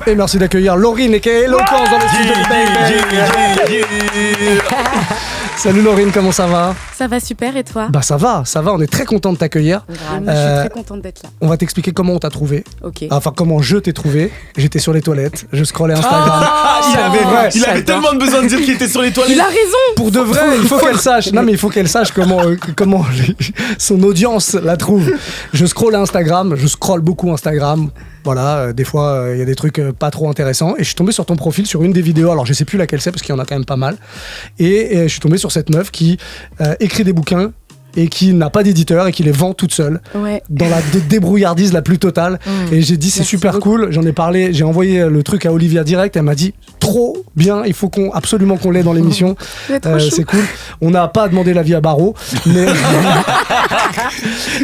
Et merci d'accueillir Laurine et Eloquence dans le studio de Salut Laurine, comment ça va? Ça va super, et toi? Bah ça va, on est très content de t'accueillir. Moi, je suis très contente d'être là. On va t'expliquer comment on t'a trouvé. Ok. Enfin, comment je t'ai trouvé. J'étais sur les toilettes, je scrollais Instagram. Il avait tellement besoin de dire qu'il était sur les toilettes. Il a raison. Pour de vrai, il faut qu'elle sache. Non mais il faut qu'elle sache comment son audience la trouve. Je scrolle Instagram, je scrolle beaucoup Instagram. Voilà, des fois il y a des trucs pas trop intéressants et je suis tombé sur ton profil sur une des vidéos, alors je sais plus laquelle c'est parce qu'il y en a quand même pas mal, et je suis tombé sur cette meuf qui écrit des bouquins et qui n'a pas d'éditeur et qui les vend toute seule, dans la débrouillardise la plus totale. Et j'ai dit c'est super cool, j'en ai parlé, j'ai envoyé le truc à Olivia direct, elle m'a dit trop bien, il faut absolument qu'on l'ait dans l'émission. C'est cool. On n'a pas demandé l'avis à Barreau, mais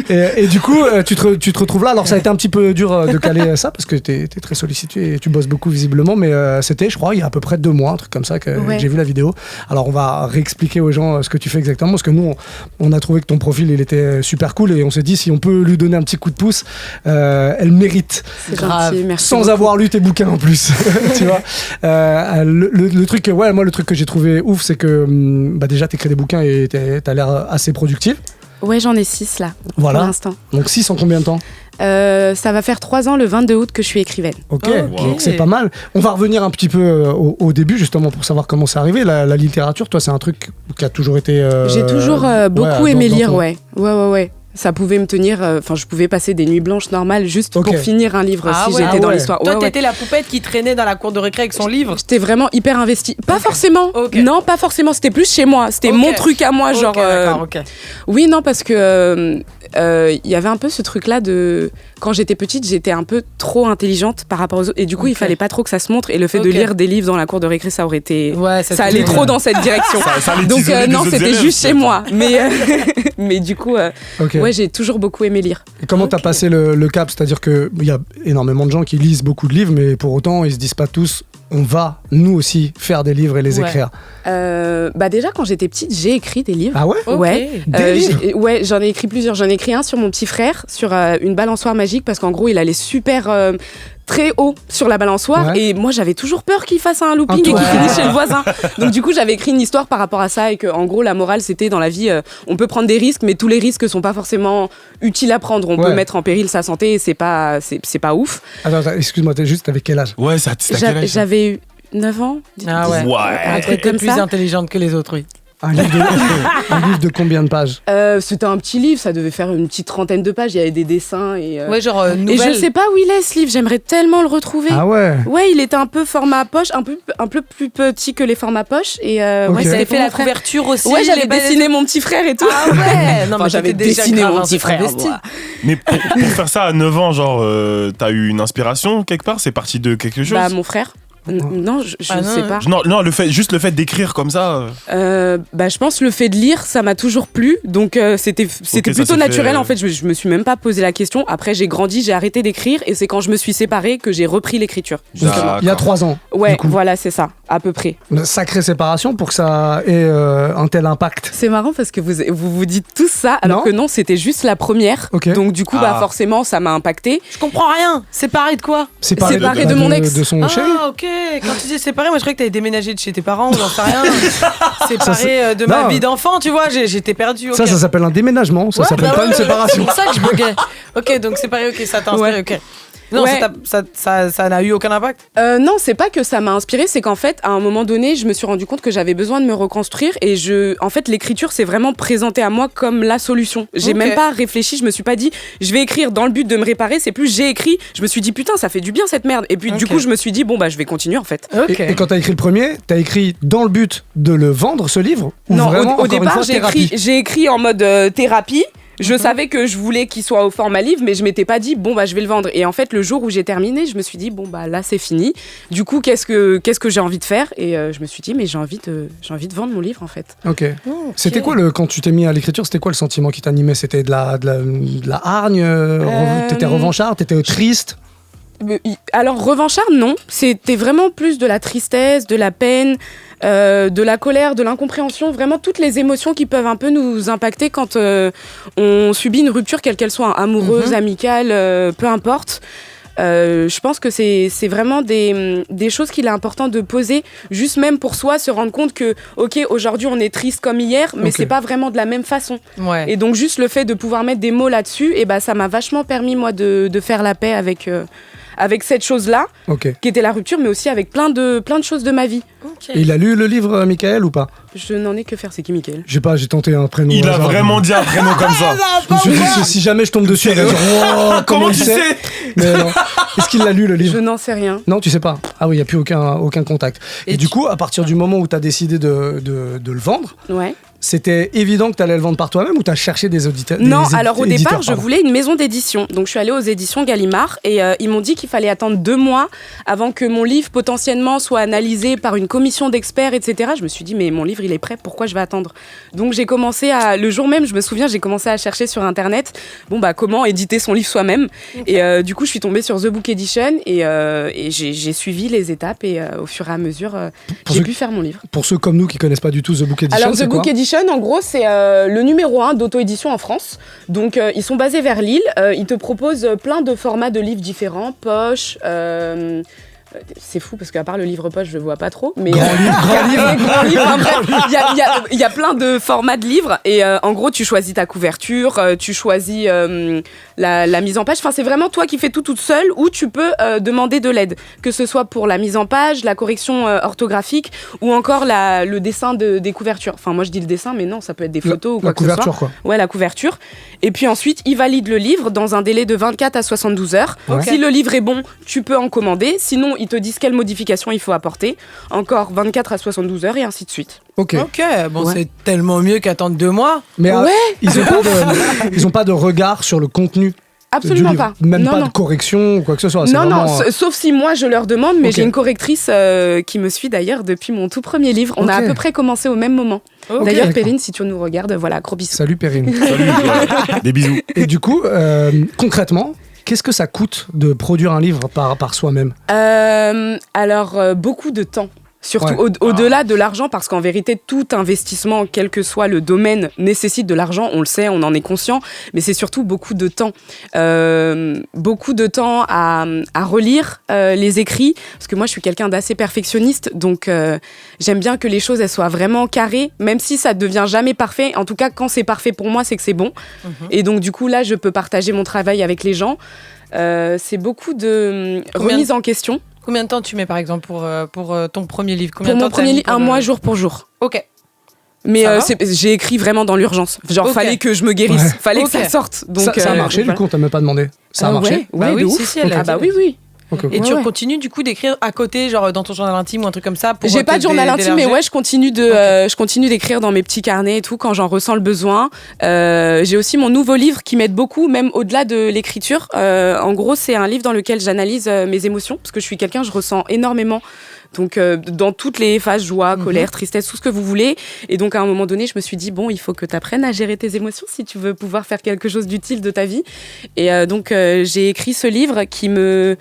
et du coup tu te retrouves là. Alors ça a été un petit peu dur de caler ça parce que t'es très sollicité et tu bosses beaucoup visiblement, mais c'était, je crois, il y a à peu près 2 mois, un truc comme ça que j'ai vu la vidéo. Alors on va réexpliquer aux gens ce que tu fais exactement, parce que nous on a trouvé que ton profil il était super cool et on s'est dit si on peut lui donner un petit coup de pouce, elle mérite. C'est gentil, merci sans beaucoup. avoir lu tes bouquins en plus. Tu vois, le truc, moi le truc que j'ai trouvé ouf, c'est que déjà t'écris des bouquins et t'as l'air assez productif. Ouais, j'en ai 6 là, voilà, pour l'instant. Donc 6 en combien de temps? Ça va faire 3 ans le 22 août que je suis écrivaine. Ok, donc c'est pas mal. On va revenir un petit peu au début justement pour savoir comment c'est arrivé. La littérature, toi c'est un truc qui a toujours été... J'ai toujours beaucoup aimé lire, ouais. Ça pouvait me tenir, je pouvais passer des nuits blanches normales juste pour finir un livre j'étais dans l'histoire. Toi, t'étais la poupette qui traînait dans la cour de récré avec son livre. J'étais vraiment hyper investie. Pas forcément. Non, pas forcément. C'était plus chez moi. C'était mon truc à moi, genre. Oui, non, parce que il y avait un peu ce truc-là de quand j'étais petite, j'étais un peu trop intelligente par rapport aux autres, et du coup, il fallait pas trop que ça se montre. Et le fait de lire des livres dans la cour de récré, ça aurait été, ça allait trop dans cette direction. Donc non, c'était juste chez moi. Mais du coup. Ouais, j'ai toujours beaucoup aimé lire. Et comment t'as passé le cap? C'est-à-dire qu'il y a énormément de gens qui lisent beaucoup de livres, mais pour autant, ils se disent pas tous on va, nous aussi, faire des livres et les écrire. Déjà, quand j'étais petite, j'ai écrit des livres. Ah ouais? Ouais. Des livres? J'en ai écrit plusieurs. J'en ai écrit un sur mon petit frère, sur une balançoire magique, parce qu'en gros, il allait super... très haut sur la balançoire, et moi j'avais toujours peur qu'il fasse un looping et qu'il finisse chez le voisin. Donc du coup j'avais écrit une histoire par rapport à ça, et que en gros la morale c'était dans la vie, on peut prendre des risques, mais tous les risques sont pas forcément utiles à prendre. On peut mettre en péril sa santé, et c'est pas ouf. Attends, excuse-moi, t'avais quel âge? Ouais, c'était quel âge? J'avais eu 9 ans. Ah ouais. Un truc comme plus ça. intelligente que les autres, oui. Un livre de combien de pages? C'était un petit livre, ça devait faire une petite trentaine de pages. Il y avait des dessins et. Ouais, genre et je sais pas où il est ce livre. J'aimerais tellement le retrouver. Ah ouais. Ouais, il était un peu format poche, un peu plus petit que les formats poche, et vous avez fait la couverture aussi. Ouais, j'avais dessiné mon petit frère et tout. Ah ouais. Non, mais j'avais dessiné mon petit frère. Mais pour faire ça à 9 ans, genre, t'as eu une inspiration quelque part? C'est parti de quelque chose? Mon frère. Non, je sais pas. Non, juste le fait d'écrire comme ça. Je pense le fait de lire, ça m'a toujours plu. Donc c'était plutôt naturel en fait. Je me suis même pas posé la question. Après j'ai grandi, j'ai arrêté d'écrire, et c'est quand je me suis séparée que j'ai repris l'écriture. Il y a 3 ans. Ouais, voilà, c'est ça, à peu près. Une sacrée séparation pour que ça ait un tel impact. C'est marrant parce que vous dites tous ça, alors que non, c'était juste la première. Donc du coup, forcément, ça m'a impacté. Je comprends rien. Séparé de quoi? Séparé de mon ex. De son chéri. Ah ok. Quand tu dis séparé, moi je croyais que t'avais déménagé de chez tes parents, ou j'en sais rien. Séparé de ma vie d'enfant, tu vois, j'étais perdue. Ça s'appelle un déménagement, ça s'appelle pas une séparation. C'est pour ça que je buguais. Ok, donc séparé, ça t'a inspiré, ok. Non, ça n'a eu aucun impact? Non, c'est pas que ça m'a inspiré, c'est qu'en fait, à un moment donné, je me suis rendu compte que j'avais besoin de me reconstruire, et en fait, l'écriture s'est vraiment présentée à moi comme la solution. J'ai même pas réfléchi, je me suis pas dit, je vais écrire dans le but de me réparer, c'est plus j'ai écrit, je me suis dit, putain, ça fait du bien cette merde. Et puis, du coup, je me suis dit, je vais continuer en fait. Et quand t'as écrit le premier, t'as écrit dans le but de le vendre, ce livre? Non, au départ, j'ai écrit en mode thérapie. Je savais que je voulais qu'il soit au format livre, mais je m'étais pas dit je vais le vendre. Et en fait, le jour où j'ai terminé, je me suis dit là c'est fini. Du coup, qu'est-ce que j'ai envie de faire? Et je me suis dit mais j'ai envie de vendre mon livre en fait. Ok. C'était quoi quand tu t'es mis à l'écriture? C'était quoi le sentiment qui t'animait? C'était de la hargne? T'étais revanchard? T'étais triste? Alors revanchard non, c'était vraiment plus de la tristesse, de la peine, de la colère, de l'incompréhension, vraiment toutes les émotions qui peuvent un peu nous impacter quand on subit une rupture, quelle qu'elle soit, amoureuse, amicale, peu importe. Je pense que c'est vraiment des choses qu'il est important de poser, juste même pour soi, se rendre compte que, ok, aujourd'hui on est triste comme hier, mais c'est pas vraiment de la même façon. Ouais. Et donc juste le fait de pouvoir mettre des mots là-dessus, et ça m'a vachement permis moi de faire la paix avec cette chose-là, qui était la rupture, mais aussi avec plein de choses de ma vie. Et il a lu le livre, Michael, ou pas? Je n'en ai que faire, c'est qui, Michael? Je sais pas, j'ai tenté un prénom. Il a vraiment dit un prénom comme ça. Je me suis dit, si jamais je tombe dessus, il va dire, wow, comment tu sais? Mais non. Est-ce qu'il l'a lu, le livre? Je n'en sais rien. Non, tu sais pas. Ah oui, il n'y a plus aucun contact. Et du coup, à partir du moment où tu as décidé de le vendre, c'était évident que tu allais le vendre par toi-même ou tu as cherché des auditeurs? Non, alors au départ, je voulais une maison d'édition. Donc je suis allée aux éditions Gallimard et ils m'ont dit qu'il fallait attendre 2 mois avant que mon livre potentiellement soit analysé par une commission d'experts, etc. Je me suis dit, mais mon livre, il est prêt, pourquoi je vais attendre? Donc j'ai commencé le jour même, je me souviens, j'ai commencé à chercher sur Internet, comment éditer son livre soi-même. Et du coup, je suis tombée sur The Book Edition et j'ai suivi les étapes et au fur et à mesure, j'ai pu faire mon livre. Pour ceux comme nous qui connaissent pas du tout The Book Edition, alors, The Book Edition, en gros, c'est le numéro 1 d'auto-édition en France. Donc, ils sont basés vers Lille. Ils te proposent plein de formats de livres différents, poche. C'est fou parce qu'à part le livre poche, je vois pas trop. Mais grand livre. Il y a plein de formats de livres et en gros, tu choisis ta couverture, tu choisis la mise en page. Enfin, c'est vraiment toi qui fais tout toute seule ou tu peux demander de l'aide, que ce soit pour la mise en page, la correction orthographique ou encore le dessin des couvertures. Enfin, moi je dis le dessin, mais non, ça peut être des photos ou quoi que ce soit. La couverture, quoi. Ouais, la couverture. Et puis ensuite, ils valident le livre dans un délai de 24 à 72 heures. Si le livre est bon, tu peux en commander. Sinon, ils te disent quelles modifications il faut apporter. Encore 24 à 72 heures et ainsi de suite. Ok, c'est tellement mieux qu'attendre 2 mois. Mais ils ont pas de regard sur le contenu. Absolument pas. Même pas de correction ou quoi que ce soit. Non, sauf si moi je leur demande, mais j'ai une correctrice qui me suit d'ailleurs depuis mon tout premier livre. On a à peu près commencé au même moment. D'ailleurs, Perrine, si tu nous regardes, voilà, gros bisous. Salut Perrine. Salut, des bisous. Et du coup, concrètement, qu'est-ce que ça coûte de produire un livre par soi-même? Alors, beaucoup de temps. Surtout au-delà de l'argent, parce qu'en vérité, tout investissement, quel que soit le domaine, nécessite de l'argent. On le sait, on en est conscient, mais c'est surtout beaucoup de temps. Beaucoup de temps à relire les écrits, parce que moi, je suis quelqu'un d'assez perfectionniste, donc j'aime bien que les choses elles soient vraiment carrées, même si ça ne devient jamais parfait. En tout cas, quand c'est parfait pour moi, c'est que c'est bon. Et donc, du coup, là, je peux partager mon travail avec les gens. C'est beaucoup de remise en question. Combien de temps tu mets, par exemple, pour ton premier livre? Pour mon premier livre, 1 mois jour pour jour. Ok. Mais j'ai écrit vraiment dans l'urgence. Genre, fallait que je me guérisse. Fallait que ça sorte. Donc, ça a marché, du coup, on t'a même pas demandé. Ça a marché? Oui, oui, si, elle a dit. Oui. Et tu continues du coup d'écrire à côté, genre dans ton journal intime ou un truc comme ça pour J'ai pas de journal intime, mais je continue d'écrire dans mes petits carnets et tout quand j'en ressens le besoin. J'ai aussi mon nouveau livre qui m'aide beaucoup, même au-delà de l'écriture. En gros, c'est un livre dans lequel j'analyse mes émotions, parce que je suis quelqu'un, je ressens énormément. Donc, dans toutes les phases, joie, colère, tristesse, tout ce que vous voulez. Et donc, à un moment donné, je me suis dit, bon, il faut que tu apprennes à gérer tes émotions si tu veux pouvoir faire quelque chose d'utile de ta vie. Et donc, j'ai écrit ce livre qui me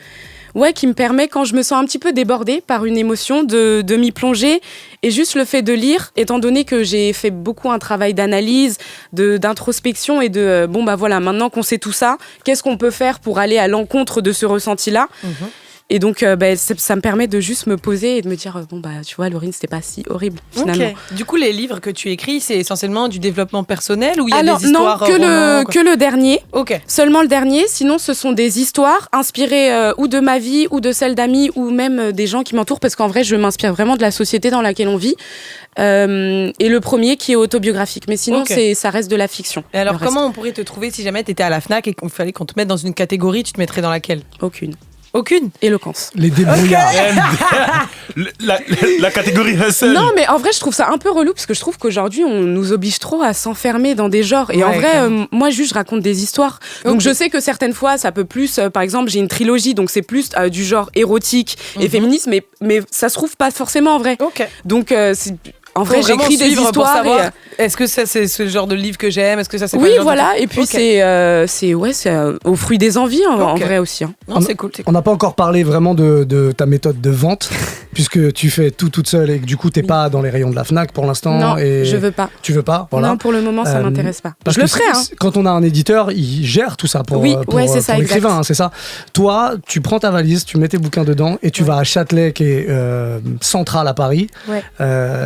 permet, quand je me sens un petit peu débordée par une émotion, de m'y plonger. Et juste le fait de lire, étant donné que j'ai fait beaucoup un travail d'analyse, d'introspection et de, voilà, maintenant qu'on sait tout ça, qu'est-ce qu'on peut faire pour aller à l'encontre de ce ressenti-là? Et donc, ça me permet de juste me poser et de me dire, tu vois, Laurine, c'était pas si horrible, finalement. Du coup, les livres que tu écris, c'est essentiellement du développement personnel ou il y a des histoires? Non, que le dernier. Seulement le dernier. Sinon, ce sont des histoires inspirées ou de ma vie, ou de celles d'amis, ou même des gens qui m'entourent, parce qu'en vrai, je m'inspire vraiment de la société dans laquelle on vit. Et le premier qui est autobiographique. Mais sinon, ça reste de la fiction. Et alors, comment on pourrait te trouver si jamais tu étais à la FNAC et qu'il fallait qu'on te mette dans une catégorie, tu te mettrais dans laquelle? Aucune éloquence. Les débrouillards. La catégorie hustle. Non, mais en vrai, je trouve ça un peu relou parce que je trouve qu'aujourd'hui, on nous oblige trop à s'enfermer dans des genres. Et en vrai, moi, juste, je raconte des histoires. Donc, je sais que certaines fois, ça peut plus. Par exemple, j'ai une trilogie, donc c'est plus du genre érotique et féministe, mais ça se trouve pas forcément en vrai. Donc, en vrai, j'écris des histoires. Est-ce que ça, c'est ce genre de livre que j'aime? Est-ce que ça, c'est oui, voilà. Et puis, c'est au fruit des envies, en vrai aussi. Non, c'est cool. On n'a pas encore parlé vraiment de ta méthode de vente. puisque tu fais tout toute seule et que du coup t'es pas dans les rayons de la Fnac pour l'instant. Non, et je veux pas. Tu veux pas, voilà. Non, pour le moment ça m'intéresse pas. Parce je le ferai. Quand on a un éditeur, il gère tout ça pour l'écrivain, c'est ça. Toi, tu prends ta valise, tu mets tes bouquins dedans et tu vas à Châtelet qui est central à Paris.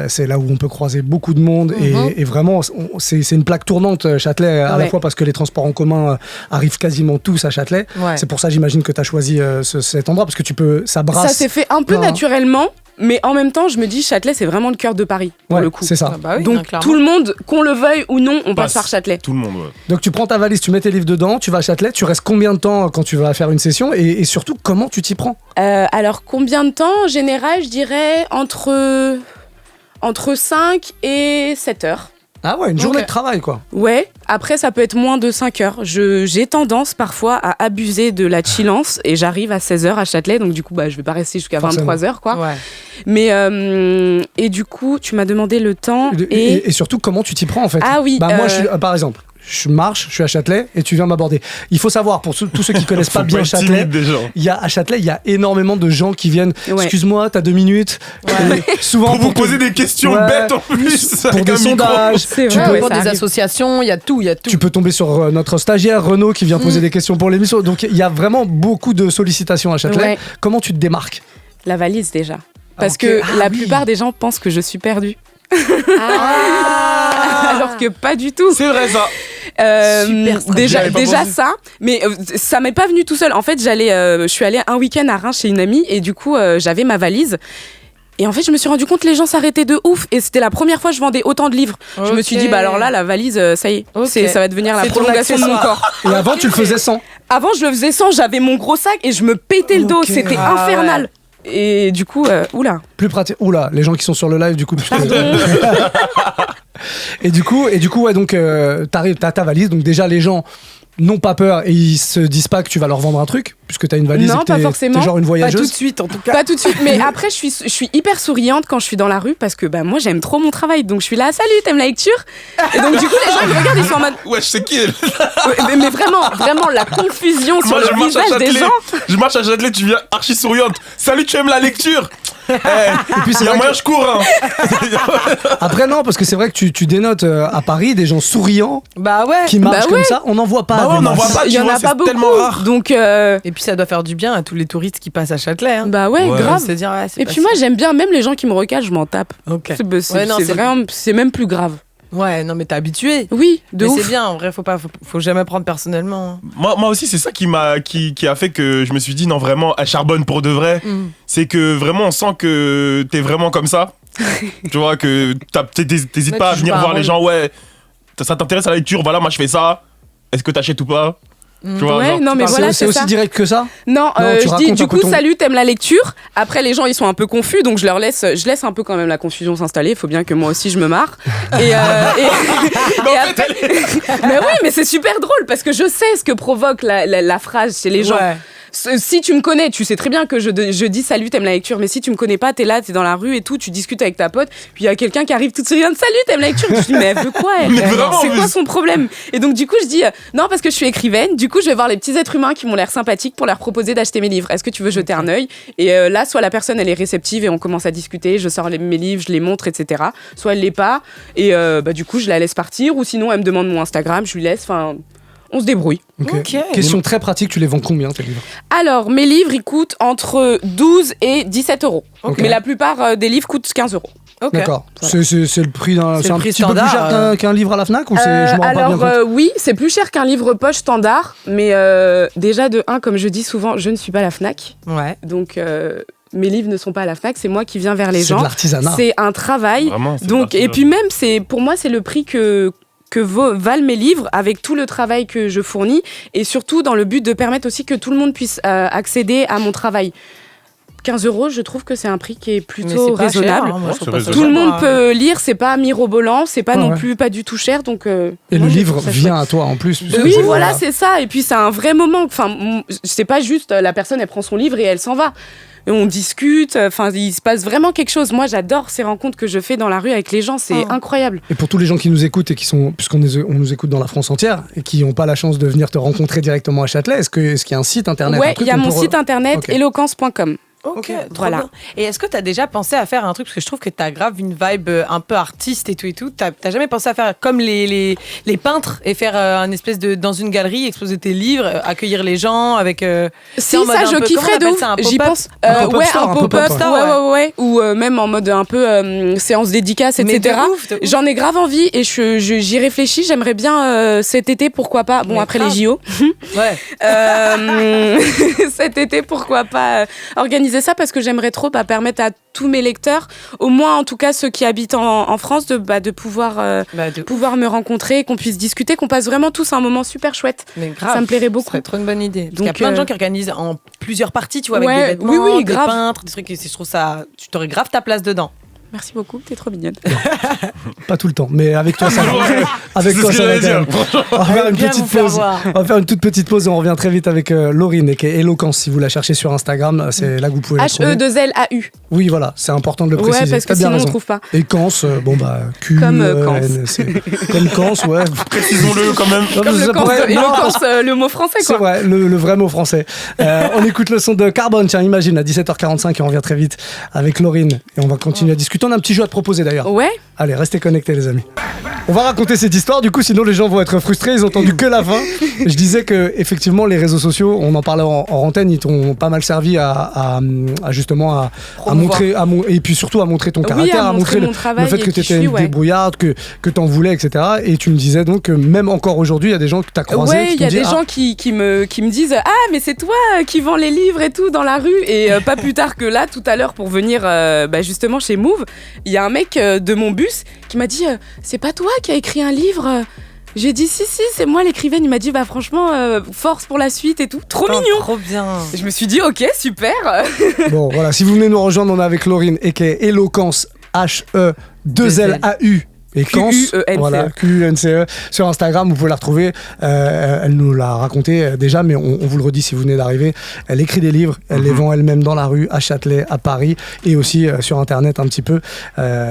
C'est là où on peut croiser beaucoup de monde et vraiment c'est une plaque tournante Châtelet à la fois parce que les transports en commun arrivent quasiment tous à Châtelet. C'est pour ça j'imagine que tu as choisi cet endroit parce que ça brasse. Ça s'est fait un peu naturellement. Mais en même temps, je me dis, Châtelet, c'est vraiment le cœur de Paris, pour le coup. C'est ça. Donc, tout le monde, qu'on le veuille ou non, on passe par Châtelet. Tout le monde, Donc, tu prends ta valise, tu mets tes livres dedans, tu vas à Châtelet, tu restes combien de temps quand tu vas faire une session et surtout, comment tu t'y prends alors, combien de temps ? En général, je dirais entre 5 et 7 heures. Ah ouais, une journée de travail, quoi. Ouais, après, ça peut être moins de 5 heures. J'ai tendance, parfois, à abuser de la chillance et j'arrive à 16 heures à Châtelet, donc du coup, je vais pas rester jusqu'à 23 heures, quoi. Ouais. Mais, et du coup, tu m'as demandé le temps et surtout, comment tu t'y prends, en fait. Ah oui. Moi, par exemple, je marche, je suis à Châtelet et tu viens m'aborder. Il faut savoir, pour tous ceux qui connaissent pas bien Châtelet, à Châtelet, il y a énormément de gens qui viennent. Excuse-moi, t'as 2 minutes. Souvent pour vous poser des questions bêtes en plus. Pour des sondages. Pour des associations, il y a tout. Tu peux tomber sur notre stagiaire Renaud qui vient poser des questions pour l'émission. Donc il y a vraiment beaucoup de sollicitations à Châtelet. Comment tu te démarques ? La valise déjà. Parce que la plupart des gens pensent que je suis perdue. Alors que pas du tout. C'est vrai ça. Déjà ça, mais ça m'est pas venu tout seul. En fait, je suis allée un week-end à Reims chez une amie et du coup, j'avais ma valise. Et en fait, je me suis rendu compte que les gens s'arrêtaient de ouf. Et c'était la première fois que je vendais autant de livres. Je me suis dit, alors là, la valise, ça y est, ça va devenir la prolongation de mon corps. Et avant, tu le faisais sans ? Avant, je le faisais sans. J'avais mon gros sac et je me pétais le dos. C'était infernal. Ouais. Et du coup, plus pratique. Les gens qui sont sur le live, du coup. Et du coup, donc t'as ta valise. Donc déjà, les gens n'ont pas peur et ils se disent pas que tu vas leur vendre un truc puisque t'as une valise. Non, et que pas forcément. T'es genre une voyageuse. Pas tout de suite, en tout cas. Pas tout de suite. Mais après, je suis hyper souriante quand je suis dans la rue parce que moi, j'aime trop mon travail. Donc je suis là, salut, t'aimes la lecture ? Et donc du coup, les gens ils me regardent, ils sont en mode. Ouais, je sais qui elle. Mais vraiment, la confusion sur le visage des gens. Je marche à Châtelet, tu viens archi souriante. Salut, tu aimes la lecture ? Et puis c'est moyen je cours. Après non, parce que c'est vrai que tu dénotes à Paris des gens souriants qui marchent comme ça. On n'en voit pas. On n'en voit pas. Il y en a pas beaucoup. Donc et puis ça doit faire du bien à tous les touristes qui passent à Châtelet. Hein. Grave. Et puis moi j'aime bien, même les gens qui me recalent, je m'en tape. C'est même plus grave. Ouais, non mais t'es habitué. Oui, de ouf. C'est bien, en vrai, faut jamais prendre personnellement. Moi aussi, c'est ça qui a fait que je me suis dit non vraiment, elle charbonne pour de vrai. C'est que vraiment on sent que t'es vraiment comme ça. Tu vois que t'hésites pas à venir voir les gens. Ouais, ça t'intéresse à la lecture. Voilà, moi je fais ça. Est-ce que t'achètes ou pas? Tu vois, non mais voilà, c'est aussi direct que ça. Non, je dis du coup salut, t'aimes la lecture. Après les gens ils sont un peu confus, donc je laisse un peu quand même la confusion s'installer. Il faut bien que moi aussi je me marre. Et après... mais oui, mais c'est super drôle parce que je sais ce que provoque la phrase chez les gens. Ouais. Si tu me connais, tu sais très bien que je dis salut, t'aimes la lecture. Mais si tu me connais pas, t'es là, t'es dans la rue et tout, tu discutes avec ta pote, puis il y a quelqu'un qui arrive tout souriante, salut, t'aimes la lecture. Je dis mais elle veut quoi elle? C'est quoi son problème? Et donc du coup je dis non parce que je suis écrivaine. Du coup je vais voir les petits êtres humains qui m'ont l'air sympathiques pour leur proposer d'acheter mes livres. Est-ce que tu veux jeter un œil? Et là soit la personne elle est réceptive et on commence à discuter, je sors mes livres, je les montre, etc. Soit elle l'est pas et du coup je la laisse partir ou sinon elle me demande mon Instagram, je lui laisse. Enfin. On se débrouille. Okay. Question très pratique, tu les vends combien tes livres? Alors, mes livres, ils coûtent entre 12 et 17 euros. Okay. Mais la plupart des livres coûtent 15 euros. Okay. D'accord. C'est le prix d'un. C'est un petit peu plus cher qu'un livre à la Fnac ou je m'en rends pas bien compte. Oui, c'est plus cher qu'un livre poche standard. Mais déjà, de 1, comme je dis souvent, je ne suis pas à la Fnac. Ouais. Donc. Mes livres ne sont pas à la Fnac, c'est moi qui viens vers les gens. C'est de l'artisanat. C'est un travail. Vraiment, donc, et puis même, pour moi, c'est le prix que valent mes livres avec tout le travail que je fournis et surtout dans le but de permettre aussi que tout le monde puisse accéder à mon travail. 15 euros, je trouve que c'est un prix qui est plutôt raisonnable. Cher, tout le monde peut lire, c'est pas mirobolant, c'est pas non plus pas du tout cher. Donc, et le livre vient à toi en plus. Oui, voilà, c'est ça. Et puis c'est un vrai moment. Enfin, c'est pas juste la personne, elle prend son livre et elle s'en va. On discute, il se passe vraiment quelque chose. Moi, j'adore ces rencontres que je fais dans la rue avec les gens, c'est incroyable. Et pour tous les gens qui nous écoutent et qui sont, puisqu'on nous écoute dans la France entière et qui n'ont pas la chance de venir te rencontrer directement à Châtelet, est-ce qu'il y a un site internet? Ouais, il y a mon site internet eloquence.com. Ok, voilà. Bien. Et est-ce que tu as déjà pensé à faire un truc, parce que je trouve que tu as grave une vibe un peu artiste et tout. T'as jamais pensé à faire comme les peintres et faire un espèce de dans une galerie, exposer tes livres, accueillir les gens avec. Si ça, je kifferais de ouf. J'y pense. Un pop-up. Ouais. Ou même en mode un peu séance dédicace, etc. De ouf. J'en ai grave envie et j'y réfléchis. J'aimerais bien cet été, pourquoi pas. Bon, après les JO. Ouais. Cet été, pourquoi pas organiser ça, parce que j'aimerais trop permettre à tous mes lecteurs, au moins en tout cas ceux qui habitent en France, de pouvoir me rencontrer, qu'on puisse discuter, qu'on passe vraiment tous un moment super chouette. Mais grave, ça me plairait beaucoup. Ce serait trop une bonne idée. Donc, il y a plein de gens qui organisent en plusieurs parties, tu vois, avec des vêtements, des peintres, des trucs. Et je trouve ça, tu t'aurais grave ta place dedans. Merci beaucoup, t'es trop mignonne. Pas tout le temps, mais avec toi ça va. Avec toi ça va bien. On va faire une petite pause. On va faire une toute petite pause et on revient très vite avec Lauryn, qui est Eloquence. Si vous la cherchez sur Instagram, c'est là que vous pouvez la trouver. H-E-2-L-A-U. Oui, voilà, c'est important de le préciser. Ouais, parce que sinon on ne trouve pas. Et Kance, Q. Comme Kance. Comme Kance, ouais. Précisons-le quand même. Comme le Kance de Eloquence, le mot français, quoi. C'est vrai, le vrai mot français. On écoute le son de Carbone, tiens, imagine, à 17h45 et on revient très vite avec Lauryn. Et on va continuer à discuter. On a un petit jeu à te proposer d'ailleurs. Ouais. Allez, restez connectés les amis. On va raconter cette histoire, du coup, sinon les gens vont être frustrés, ils ont entendu que la fin. Je disais que effectivement les réseaux sociaux, on en parlait en antenne, ils t'ont pas mal servi à justement à montrer, et puis surtout à montrer ton caractère, à montrer le fait que tu étais une débrouillarde, que t'en voulais, etc. Et tu me disais donc que même encore aujourd'hui, il y a des gens que t'as croisés. Ouais, il y a des gens qui me disent « Ah, mais c'est toi qui vends les livres et tout dans la rue !» Et pas plus tard que là, tout à l'heure, pour venir justement chez Move, il y a un mec de mon bus qui m'a dit c'est pas toi qui as écrit un livre? J'ai dit si c'est moi l'écrivaine. Il m'a dit franchement force pour la suite et tout, trop mignon, trop bien. Et je me suis dit ok super. Bon voilà, si vous venez nous rejoindre, on est avec Lauryn et qui est Eloquence, H-E-2-L-A-U et Kance, voilà, Q-U-N-C-E sur Instagram, vous pouvez la retrouver. Elle nous l'a raconté déjà, mais on vous le redit si vous venez d'arriver. Elle écrit des livres, elle les vend elle-même dans la rue, à Châtelet, à Paris, et aussi sur Internet un petit peu.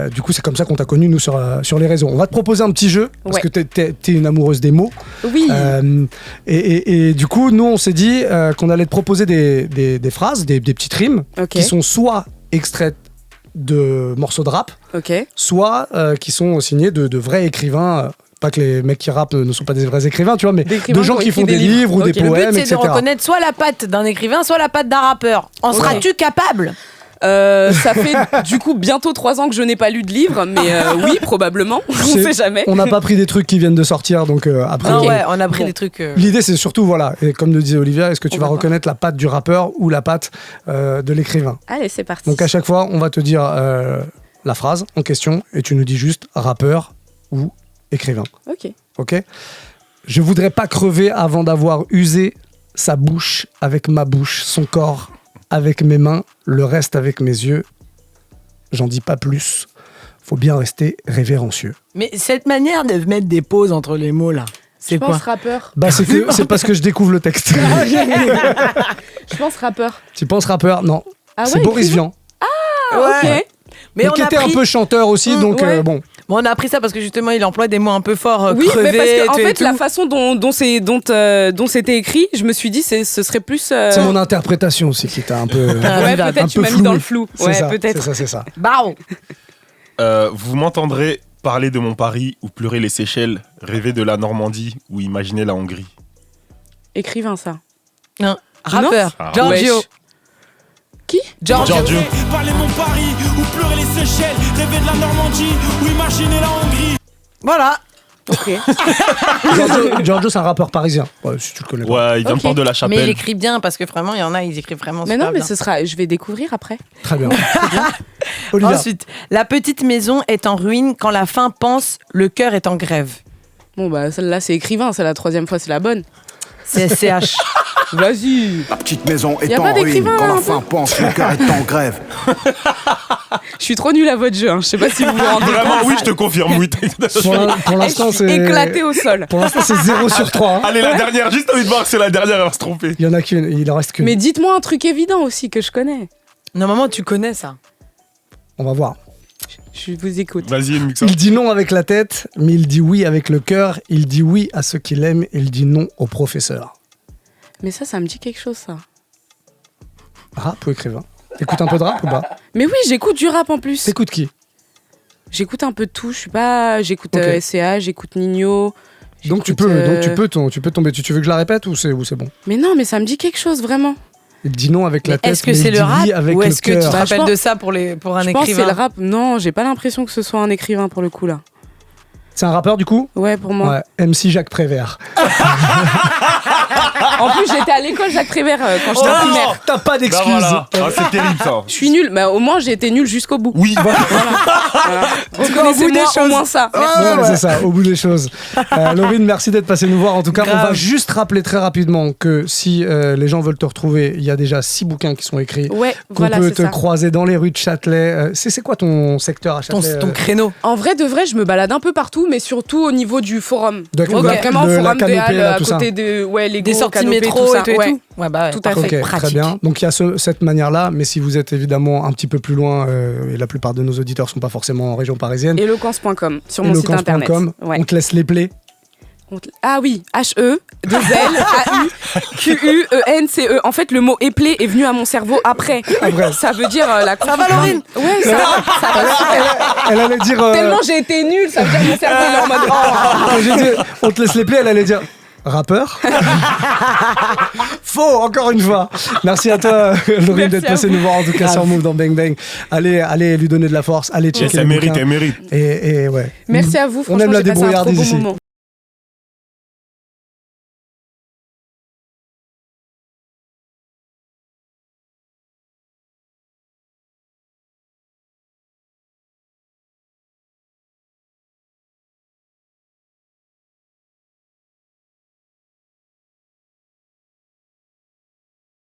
Du coup, c'est comme ça qu'on t'a connu, nous, sur les réseaux. On va te proposer un petit jeu, parce que t'es une amoureuse des mots. Oui. Et du coup, nous, on s'est dit qu'on allait te proposer des phrases, des petites rimes, qui sont soit extraites de morceaux de rap, soit qui sont signés de vrais écrivains. Pas que les mecs qui rappent ne sont pas des vrais écrivains, tu vois, mais de gens qui font des livres ou des poèmes, etc. Le but, c'est de reconnaître soit la patte d'un écrivain, soit la patte d'un rappeur. En seras-tu capable ? Ça fait du coup bientôt 3 ans que je n'ai pas lu de livre, mais oui, probablement, on sait jamais. On n'a pas pris des trucs qui viennent de sortir, donc après. On a pris des trucs. L'idée, c'est surtout, voilà, et comme le disait Olivia, est-ce que tu vas reconnaître la patte du rappeur ou la patte de l'écrivain ? Allez, c'est parti. Donc à chaque fois, on va te dire la phrase en question et tu nous dis juste rappeur ou écrivain. Ok. Je voudrais pas crever avant d'avoir usé sa bouche avec ma bouche, son corps avec mes mains, le reste avec mes yeux. J'en dis pas plus. Faut bien rester révérencieux. Mais cette manière de mettre des pauses entre les mots là, c'est quoi ? Je pense rappeur. C'est parce que je découvre le texte. Je pense rappeur. Tu penses rappeur ? Non. Ah ouais, c'est Boris Vian. Ah ok. Mais qui était un peu chanteur aussi, donc bon. Bon, on a appris ça parce que justement, il emploie des mots un peu forts, oui, crever, mais parce qu'en fait, la façon dont c'était écrit, je me suis dit, ce serait plus. C'est mon interprétation aussi qui était un peu. Ouais, peut-être tu m'as mis dans le flou. Ouais, peut-être. C'est ça. Baron. Vous m'entendrez parler de mon Paris ou pleurer les Seychelles, rêver de la Normandie ou imaginer la Hongrie. Écrivain, ça. Non. Rappeur. Giorgio. Wesh. Qui ? Giorgio. Parler mon Paris ou pleurer les Seychelles, rêver de la Normandie ou imaginer la Hongrie. Voilà. Ok. Giorgio, c'est un rappeur parisien. Ouais, si tu le connais pas. Ouais, il vient de Porte de la Chapelle. Mais il écrit bien parce que vraiment, il y en a, ils écrivent vraiment mais super non, mais bien. je vais découvrir après. Très bien. Olivia. Ensuite, la petite maison est en ruine quand la faim pense, le cœur est en grève. Bon, bah, celle-là, c'est écrivain. C'est la 3e fois, c'est la bonne. C'est SCH. Vas-y. La petite maison est y a en pas ruine d'écrivain, quand là, la un faim pense, le cœur est en grève. Je suis trop nulle à votre jeu. Je sais pas si vous vous rendez compte. Vraiment, oui, je te confirme. Oui. Pour l'instant, c'est. Éclaté au sol. Pour l'instant, c'est 0 sur 3. Hein. Allez, la dernière, juste envie de voir que c'est la dernière, elle va se tromper. Il y en a qu'une, il en reste qu'une. Mais dites-moi un truc évident aussi que je connais. Normalement, tu connais ça. On va voir. Je vous écoute. Vas-y, Muxa. Il dit non avec la tête, mais il dit oui avec le cœur. Il dit oui à ceux qu'il aime et il dit non au professeur. Mais ça me dit quelque chose, ça. Rap ou écrivain ? T'écoutes un peu de rap ou pas? Mais oui, j'écoute du rap en plus. T'écoutes qui? J'écoute un peu de tout. J'écoute SCH, j'écoute Nino. Donc tu peux tomber dessus. Tu veux que je la répète ou c'est bon? Mais non, mais ça me dit quelque chose vraiment. Dis non avec la tête. Est-ce que c'est le rap ou est-ce que tu te Bah, rappelles de ça pour un Je pense que écrivain? c'est le rap. Non, j'ai pas l'impression que ce soit un écrivain pour le coup là. C'est un rappeur du coup? Ouais, pour moi. Ouais, MC Jacques Prévert. En plus, j'étais à l'école Jacques Prévert quand j'étais en primaire. T'as pas d'excuses. Bah voilà. Ah, c'est terrible ça. Je suis nulle. Bah, au moins, j'ai été nulle jusqu'au bout. Oui. Voilà. Reconnaissez-moi au moins ça. Ouais, c'est ça, au bout des choses. Laurine, merci d'être passée nous voir. En tout cas, on va juste rappeler très rapidement que si les gens veulent te retrouver, il y a déjà 6 bouquins qui sont écrits. Ouais, qu'on peut te croiser dans les rues de Châtelet. C'est quoi ton secteur à Châtelet? Ton créneau. En vrai, de vrai, je me balade un peu partout, mais surtout au niveau du forum. D'accord. Donc, vraiment, De la forum des canopée, Halles, là, à tout côté des sorties canopées, métro tout et ça. tout. Ouais. Ouais, bah, tout à fait. Ok, très bien. Donc il y a cette manière-là, mais si vous êtes évidemment un petit peu plus loin, et la plupart de nos auditeurs ne sont pas forcément en région parisienne, Eloquence.com sur mon site internet. Ouais. On te laisse les plaies. Ah oui, H-E-2-L-A-U-Q-U-E-N-C-E. En fait, le mot éplé est venu à mon cerveau après. Ça veut dire la... Ça va, Laurine? Ouais, ça va super. Elle allait dire... Tellement j'ai été nulle, ça veut dire que mon cerveau il est en mode... J'ai dit, on te laisse les plaies, elle allait dire... Rappeur? Faux, encore une fois. Merci à toi, Laurine, d'être passée nous voir en tout cas sur Move dans Bang Bang. Allez lui donner de la force, allez checker les bouquins. Elle mérite. Et ouais. Merci à vous, on aime la débrouillardise ici.